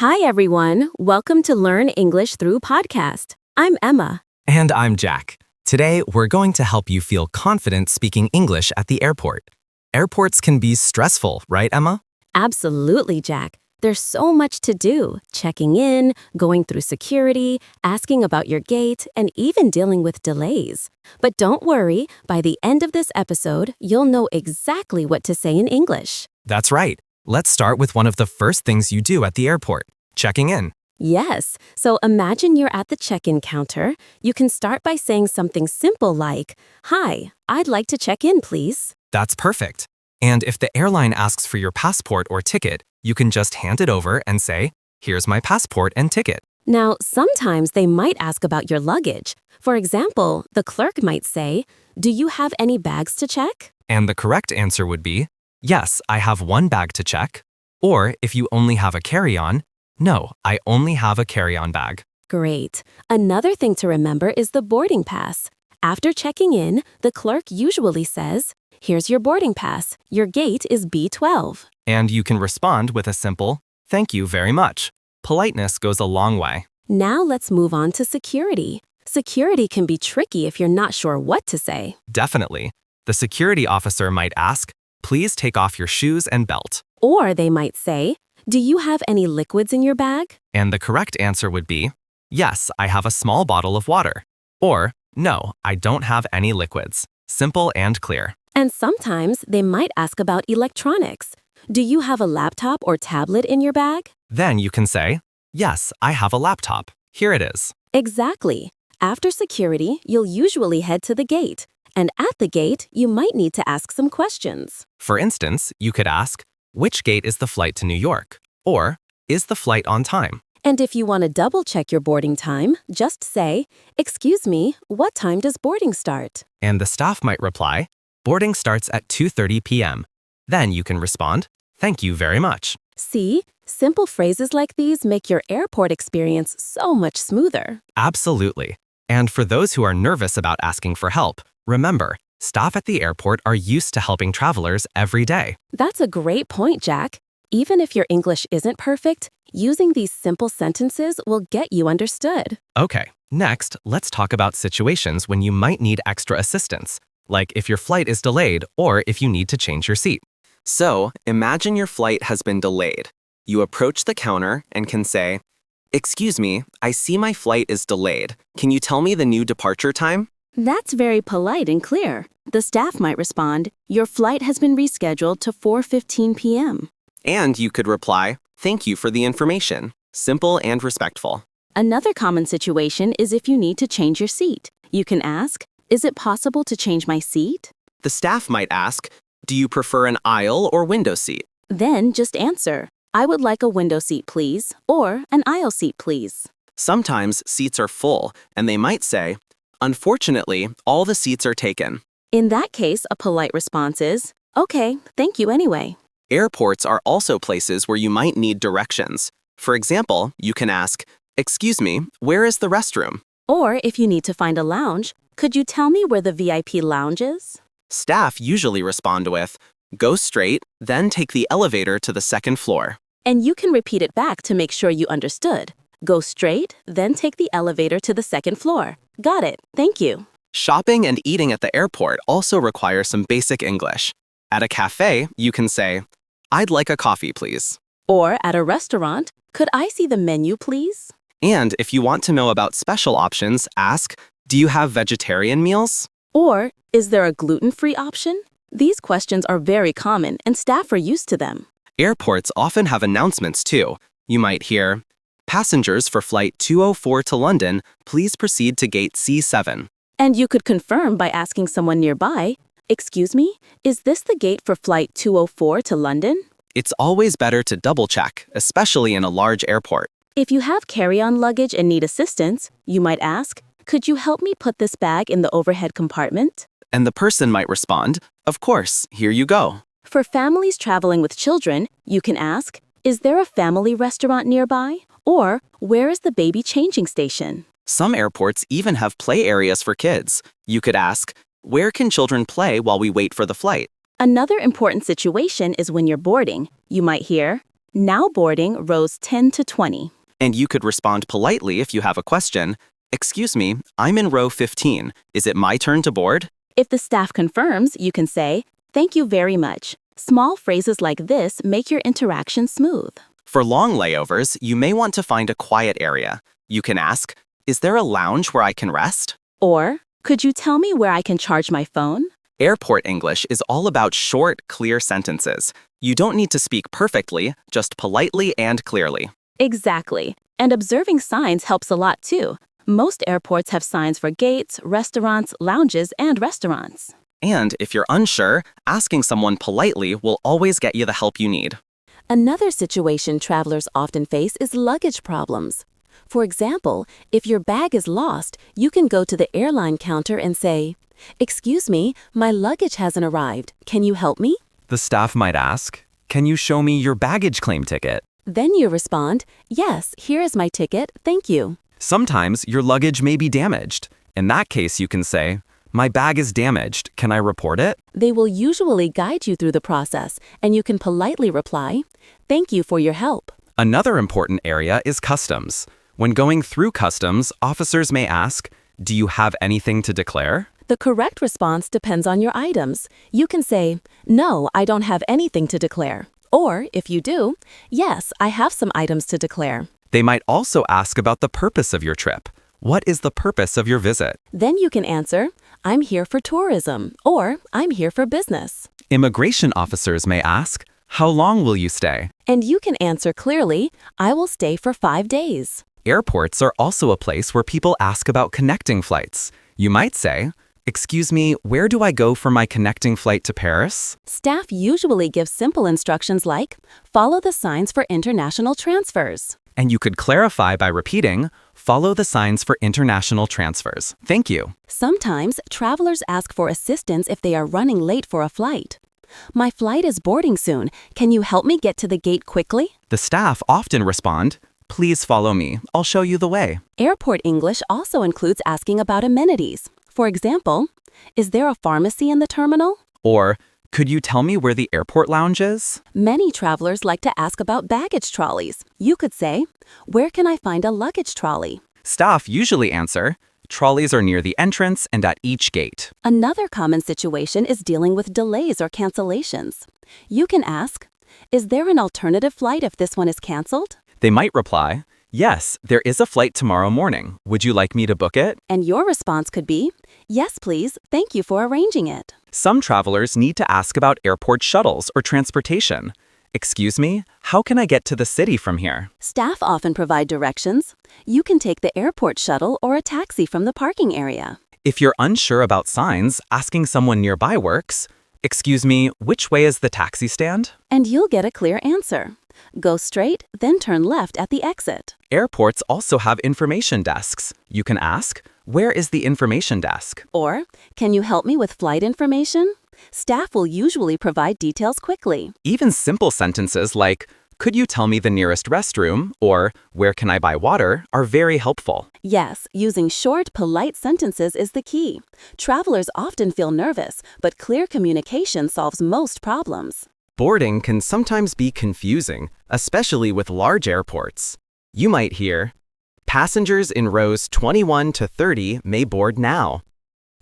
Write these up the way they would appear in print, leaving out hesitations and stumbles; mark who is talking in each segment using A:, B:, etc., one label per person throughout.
A: Hi, everyone. Welcome to Learn English Through Podcast. I'm Emma.
B: And I'm Jack. Today, we're going to help you feel confident speaking English at the airport. Airports can be stressful, right, Emma?
A: Absolutely, Jack. There's so much to do. Checking in, going through security, asking about your gate, and even dealing with delays. But don't worry, by the end of this episode, you'll know exactly what to say in English.
B: That's right. Let's start with one of the first things you do at the airport, checking in.
A: Yes, so imagine you're at the check-in counter. You can start by saying something simple like, "Hi, I'd like to check in, please."
B: That's perfect. And if the airline asks for your passport or ticket, you can just hand it over and say, "Here's my passport and ticket."
A: Now, sometimes they might ask about your luggage. For example, the clerk might say, "Do you have any bags to check?"
B: And the correct answer would be, "Yes, I have one bag to check." Or if you only have a carry-on, "No, I only have a carry-on bag."
A: Great. Another thing to remember is the boarding pass. After checking in, the clerk usually says, "Here's your boarding pass. Your gate is B12.
B: And you can respond with a simple, "Thank you very much." Politeness goes a long way.
A: Now let's move on to security. Security can be tricky if you're not sure what to say.
B: Definitely. The security officer might ask, "Please take off your shoes and belt."
A: Or they might say, "Do you have any liquids in your bag?"
B: And the correct answer would be, "Yes, I have a small bottle of water." Or, "No, I don't have any liquids." Simple and clear.
A: And sometimes they might ask about electronics. "Do you have a laptop or tablet in your bag?"
B: Then you can say, "Yes, I have a laptop. Here it is."
A: Exactly. After security, you'll usually head to the gate. And at the gate, you might need to ask some questions.
B: For instance, you could ask, "Which gate is the flight to New York?" Or, "Is the flight on time?"
A: And if you want to double-check your boarding time, just say, "Excuse me, what time does boarding start?"
B: And the staff might reply, "Boarding starts at 2:30 p.m. Then you can respond, "Thank you very much."
A: See, simple phrases like these make your airport experience so much smoother.
B: Absolutely. And for those who are nervous about asking for help, remember, staff at the airport are used to helping travelers every day.
A: That's a great point, Jack. Even if your English isn't perfect, using these simple sentences will get you understood.
B: Okay, next, let's talk about situations when you might need extra assistance, like if your flight is delayed or if you need to change your seat. So, imagine your flight has been delayed. You approach the counter and can say, "Excuse me, I see my flight is delayed. Can you tell me the new departure time?"
A: That's very polite and clear. The staff might respond, "Your flight has been rescheduled to 4:15 p.m.
B: And you could reply, "Thank you for the information." Simple and respectful.
A: Another common situation is if you need to change your seat. You can ask, "Is it possible to change my seat?"
B: The staff might ask, "Do you prefer an aisle or window seat?"
A: Then just answer, "I would like a window seat, please," or "an aisle seat, please."
B: Sometimes seats are full, and they might say, "Unfortunately, all the seats are taken."
A: In that case, a polite response is, "Okay, thank you anyway."
B: Airports are also places where you might need directions. For example, you can ask, "Excuse me, where is the restroom?"
A: Or if you need to find a lounge, "Could you tell me where the VIP lounge is?"
B: Staff usually respond with, "Go straight, then take the elevator to the second floor."
A: And you can repeat it back to make sure you understood. Go straight, then take the elevator to the second floor. Got it. Thank you.
B: Shopping and eating at the airport also require some basic English. At a cafe, you can say, "I'd like a coffee, please."
A: Or at a restaurant, "Could I see the menu, please?"
B: And if you want to know about special options, ask, "Do you have vegetarian meals?"
A: Or, "Is there a gluten-free option?" These questions are very common and staff are used to them.
B: Airports often have announcements too. You might hear, "Passengers for flight 204 to London, please proceed to gate C7.
A: And you could confirm by asking someone nearby, "Excuse me, is this the gate for flight 204 to London?"
B: It's always better to double-check, especially in a large airport.
A: If you have carry-on luggage and need assistance, you might ask, "Could you help me put this bag in the overhead compartment?"
B: And the person might respond, "Of course, here you go."
A: For families traveling with children, you can ask, "Is there a family restaurant nearby?" Or, "Where is the baby changing station?"
B: Some airports even have play areas for kids. You could ask, "Where can children play while we wait for the flight?"
A: Another important situation is when you're boarding. You might hear,
C: Now boarding rows 10 to 20.
B: And you could respond politely if you have a question. Excuse me, I'm in row 15. Is it my turn to board?
C: If the staff confirms, you can say, "Thank you very much." Small phrases like this make your interaction smooth.
B: For long layovers, you may want to find a quiet area. You can ask, is there a lounge where I can rest?
C: Or, "Could you tell me where I can charge my phone?"
B: Airport English is all about short, clear sentences. You don't need to speak perfectly, just politely and clearly.
C: Exactly. And observing signs helps a lot too. Most airports have signs for gates, restaurants, lounges, and restaurants.
B: And if you're unsure, asking someone politely will always get you the help you need.
A: Another situation travelers often face is luggage problems. For example, if your bag is lost, you can go to the airline counter and say, "Excuse me, my luggage hasn't arrived. Can you help me?"
D: The staff might ask, "Can you show me your baggage claim ticket?"
A: Then you respond, "Yes, here is my ticket, thank you."
D: Sometimes your luggage may be damaged. In that case, you can say, "My bag is damaged. Can I report it?"
A: They will usually guide you through the process, and you can politely reply, "Thank you for your help."
D: Another important area is customs. When going through customs, officers may ask, "Do you have anything to declare?"
A: The correct response depends on your items. You can say, "No, I don't have anything to declare." Or, if you do, "Yes, I have some items to declare."
D: They might also ask about the purpose of your trip. What is the purpose of your visit?
A: Then you can answer, "I'm here for tourism," or "I'm here for business."
D: Immigration officers may ask, "How long will you stay?"
A: And you can answer clearly, "I will stay for 5 days."
D: Airports are also a place where people ask about connecting flights. You might say, "Excuse me, where do I go for my connecting flight to Paris?"
A: Staff usually give simple instructions like, "Follow the signs for international transfers."
D: And you could clarify by repeating, "Follow the signs for international transfers. Thank you."
A: Sometimes travelers ask for assistance if they are running late for a flight. "My flight is boarding soon. Can you help me get to the gate quickly?"
D: The staff often respond, "Please follow me. I'll show you the way."
A: Airport English also includes asking about amenities. For example, "Is there a pharmacy in the terminal?"
D: Or, "Could you tell me where the airport lounge is?"
A: Many travelers like to ask about baggage trolleys. You could say, "Where can I find a luggage trolley?"
D: Staff usually answer, "Trolleys are near the entrance and at each gate."
A: Another common situation is dealing with delays or cancellations. You can ask, "Is there an alternative flight if this one is canceled?"
D: They might reply, "Yes, there is a flight tomorrow morning. Would you like me to book it?"
A: And your response could be, "Yes, please. Thank you for arranging it."
D: Some travelers need to ask about airport shuttles or transportation. "Excuse me, how can I get to the city from here?"
A: Staff often provide directions. You can take the airport shuttle or a taxi from the parking area.
D: If you're unsure about signs, asking someone nearby works. "Excuse me, which way is the taxi stand?"
A: And you'll get a clear answer. Go straight, then turn left at the exit.
D: Airports also have information desks. You can ask, "Where is the information desk?"
A: Or, "Can you help me with flight information?" Staff will usually provide details quickly.
D: Even simple sentences like, "Could you tell me the nearest restroom?" or "Where can I buy water?" are very helpful.
A: Yes, using short, polite sentences is the key. Travelers often feel nervous, but clear communication solves most problems.
B: Boarding can sometimes be confusing, especially with large airports. You might hear, "Passengers in rows 21 to 30 may board now."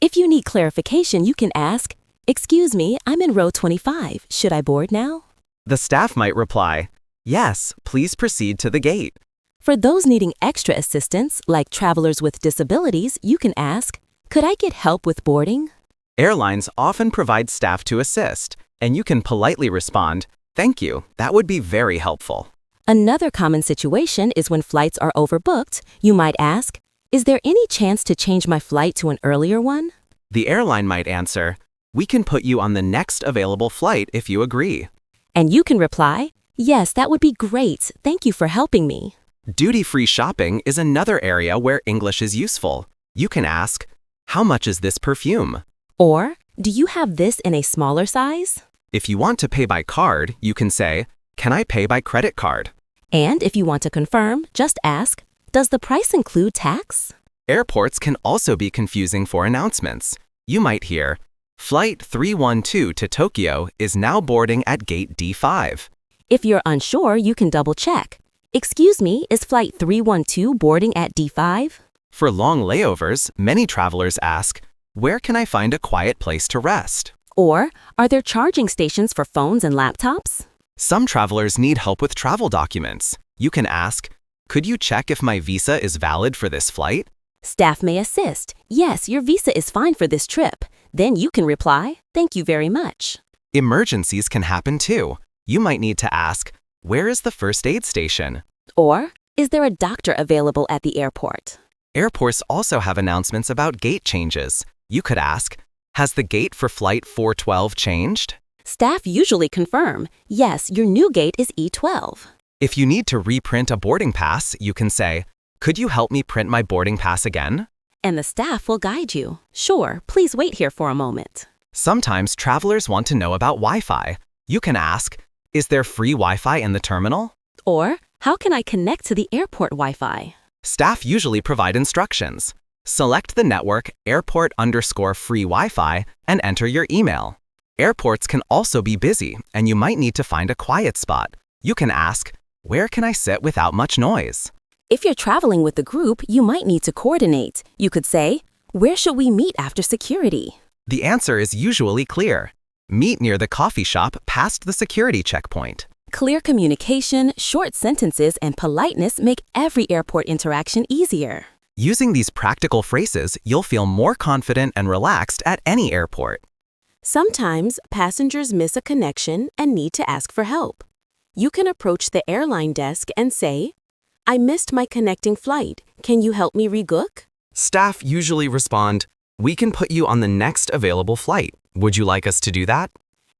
A: If you need clarification, you can ask, "Excuse me, I'm in row 25. Should I board now?"
B: The staff might reply, "Yes, please proceed to the gate."
A: For those needing extra assistance, like travelers with disabilities, you can ask, "Could I get help with boarding?"
B: Airlines often provide staff to assist, and you can politely respond, "Thank you, that would be very helpful."
A: Another common situation is when flights are overbooked. You might ask, "Is there any chance to change my flight to an earlier one?"
B: The airline might answer, "We can put you on the next available flight if you agree."
A: And you can reply, "Yes, that would be great. Thank you for helping me."
B: Duty-free shopping is another area where English is useful. You can ask, "How much is this perfume?"
A: Or, "Do you have this in a smaller size?"
B: If you want to pay by card, you can say, "Can I pay by credit card?"
A: And if you want to confirm, just ask, "Does the price include tax?"
B: Airports can also be confusing for announcements. You might hear, "Flight 312 to Tokyo is now boarding at gate D5."
A: If you're unsure, you can double-check. Excuse me, is Flight 312 boarding at D5?
B: For long layovers, many travelers ask, where can I find a quiet place to rest?
A: Or, are there charging stations for phones and laptops?
B: Some travelers need help with travel documents. You can ask, could you check if my visa is valid for this flight?
A: Staff may assist. Yes, your visa is fine for this trip. Then you can reply, thank you very much.
B: Emergencies can happen too. You might need to ask, where is the first aid station?
A: Or, is there a doctor available at the airport?
B: Airports also have announcements about gate changes. You could ask, has the gate for Flight 412 changed?
A: Staff usually confirm, yes, your new gate is E12.
B: If you need to reprint a boarding pass, you can say, could you help me print my boarding pass again?
A: And the staff will guide you. Sure, please wait here for a moment.
B: Sometimes travelers want to know about Wi-Fi. You can ask, is there free Wi-Fi in the terminal?
A: Or, how can I connect to the airport Wi-Fi?
B: Staff usually provide instructions. Select the network airport_free Wi-Fi and enter your email. Airports can also be busy, and you might need to find a quiet spot. You can ask, where can I sit without much noise?
A: If you're traveling with a group, you might need to coordinate. You could say, where should we meet after security?
B: The answer is usually clear. Meet near the coffee shop past the security checkpoint.
A: Clear communication, short sentences, and politeness make every airport interaction easier.
B: Using these practical phrases, you'll feel more confident and relaxed at any airport.
A: Sometimes, passengers miss a connection and need to ask for help. You can approach the airline desk and say, I missed my connecting flight. Can you help me rebook?
B: Staff usually respond, we can put you on the next available flight. Would you like us to do that?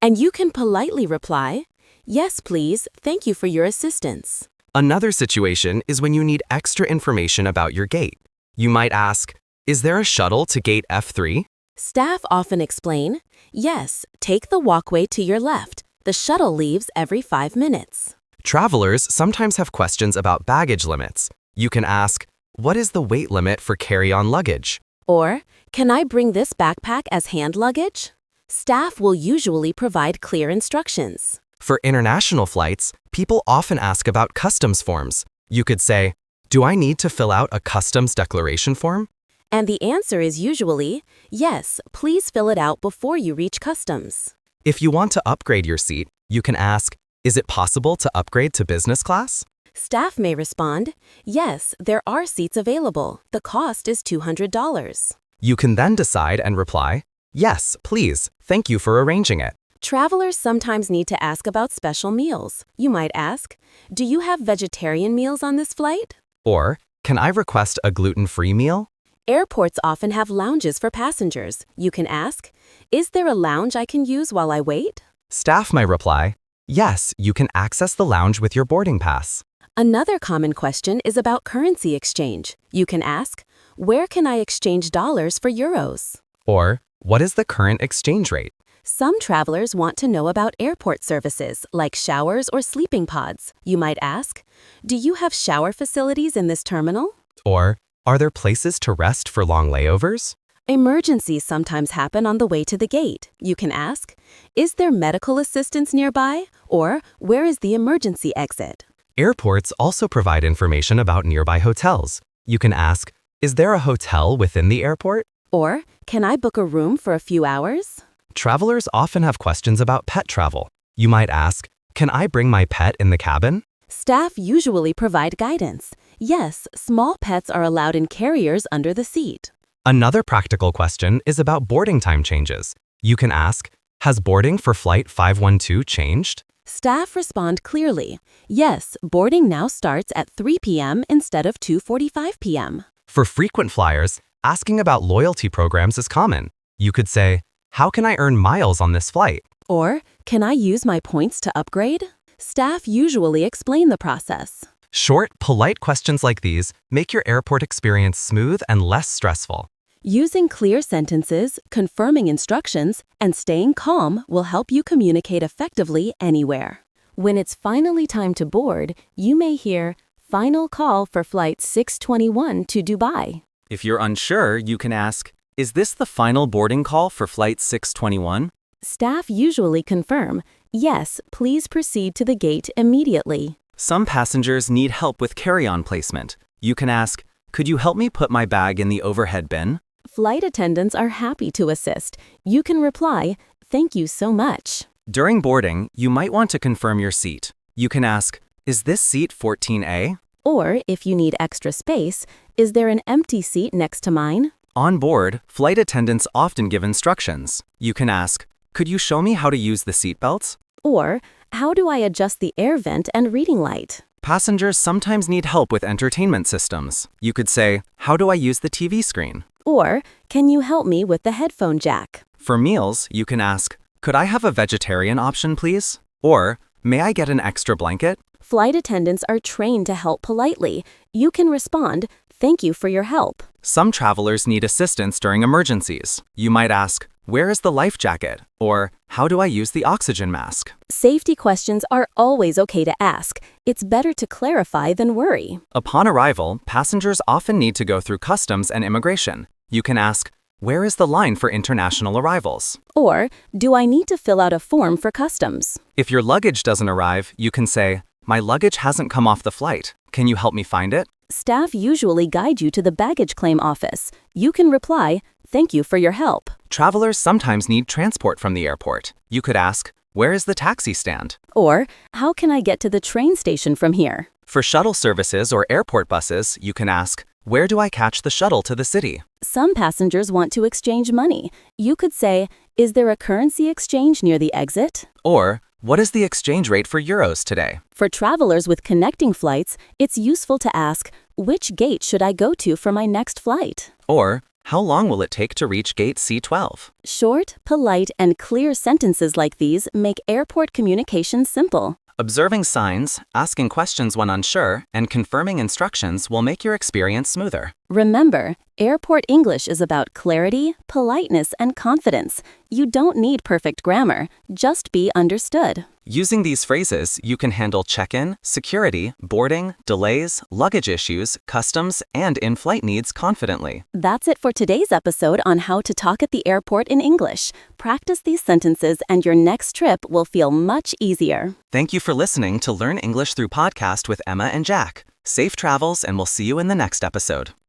A: And you can politely reply, yes, please. Thank you for your assistance.
B: Another situation is when you need extra information about your gate. You might ask, is there a shuttle to gate F3?
A: Staff often explain, yes, take the walkway to your left. The shuttle leaves every 5 minutes.
B: Travelers sometimes have questions about baggage limits. You can ask, what is the weight limit for carry-on luggage?
A: Or, can I bring this backpack as hand luggage? Staff will usually provide clear instructions.
B: For international flights, people often ask about customs forms. You could say, do I need to fill out a customs declaration form?
A: And the answer is usually, yes, please fill it out before you reach customs.
B: If you want to upgrade your seat, you can ask, is it possible to upgrade to business class?
A: Staff may respond, yes, there are seats available. The cost is $200.
B: You can then decide and reply, yes, please, thank you for arranging it.
A: Travelers sometimes need to ask about special meals. You might ask, do you have vegetarian meals on this flight?
B: Or, can I request a gluten-free meal?
A: Airports often have lounges for passengers. You can ask, is there a lounge I can use while I wait?
B: Staff might reply, yes, you can access the lounge with your boarding pass.
A: Another common question is about currency exchange. You can ask, where can I exchange dollars for euros?
B: Or, what is the current exchange rate?
A: Some travelers want to know about airport services, like showers or sleeping pods. You might ask, do you have shower facilities in this terminal?
B: Or, are there places to rest for long layovers?
A: Emergencies sometimes happen on the way to the gate. You can ask, is there medical assistance nearby? Or, where is the emergency exit?
B: Airports also provide information about nearby hotels. You can ask, is there a hotel within the airport?
A: Or, can I book a room for a few hours?
B: Travelers often have questions about pet travel. You might ask, can I bring my pet in the cabin?
A: Staff usually provide guidance. Yes, small pets are allowed in carriers under the seat.
B: Another practical question is about boarding time changes. You can ask, has boarding for Flight 512 changed?
A: Staff respond clearly. Yes, boarding now starts at 3 p.m. instead of 2:45 p.m.
B: For frequent flyers, asking about loyalty programs is common. You could say, how can I earn miles on this flight?
A: Or, can I use my points to upgrade? Staff usually explain the process.
B: Short, polite questions like these make your airport experience smooth and less stressful.
A: Using clear sentences, confirming instructions, and staying calm will help you communicate effectively anywhere. When it's finally time to board, you may hear, final call for Flight 621 to Dubai.
B: If you're unsure, you can ask, is this the final boarding call for Flight 621?
A: Staff usually confirm,
C: Yes, please proceed to the gate immediately.
D: Some passengers need help with carry-on placement. You can ask, could you help me put my bag in the overhead bin?
C: Flight attendants are happy to assist. You can reply, "Thank you so much."
D: During boarding, you might want to confirm your seat. You can ask, is this seat 14A?
C: Or, if you need extra space, is there an empty seat next to mine?
D: On board, flight attendants often give instructions. You can ask, could you show me how to use the seat belts?
C: Or, how do I adjust the air vent and reading light?
D: Passengers sometimes need help with entertainment systems. You could say, how do I use the TV screen?
C: Or, can you help me with the headphone jack?
D: For meals, you can ask, could I have a vegetarian option, please? Or, may I get an extra blanket?
C: Flight attendants are trained to help politely. You can respond, "Thank you for your help."
D: Some travelers need assistance during emergencies. You might ask, where is the life jacket? Or, how do I use the oxygen mask?
C: Safety questions are always okay to ask. It's better to clarify than worry.
D: Upon arrival, passengers often need to go through customs and immigration. You can ask, where is the line for international arrivals?
C: Or, do I need to fill out a form for customs?
D: If your luggage doesn't arrive, you can say, my luggage hasn't come off the flight. Can you help me find it?
C: Staff usually guide you to the baggage claim office. You can reply, "Thank you for your help."
D: Travelers sometimes need transport from the airport. You could ask, where is the taxi stand?
C: Or, how can I get to the train station from here?
D: For shuttle services or airport buses, you can ask, where do I catch the shuttle to the city?
C: Some passengers want to exchange money. You could say, "Is there a currency exchange near the exit?"
D: Or, what is the exchange rate for euros today?
C: For travelers with connecting flights, it's useful to ask, "Which gate should I go to for my next flight?"
D: Or, how long will it take to reach gate C12?
C: Short, polite, and clear sentences like these make airport communication simple.
D: Observing signs, asking questions when unsure, and confirming instructions will make your experience smoother.
C: Remember, airport English is about clarity, politeness, and confidence. You don't need perfect grammar, just be understood.
D: Using these phrases, you can handle check-in, security, boarding, delays, luggage issues, customs, and in-flight needs confidently.
C: That's it for today's episode on how to talk at the airport in English. Practice these sentences and your next trip will feel much easier.
D: Thank you for listening to Learn English Through Podcast with Emma and Jack. Safe travels, and we'll see you in the next episode.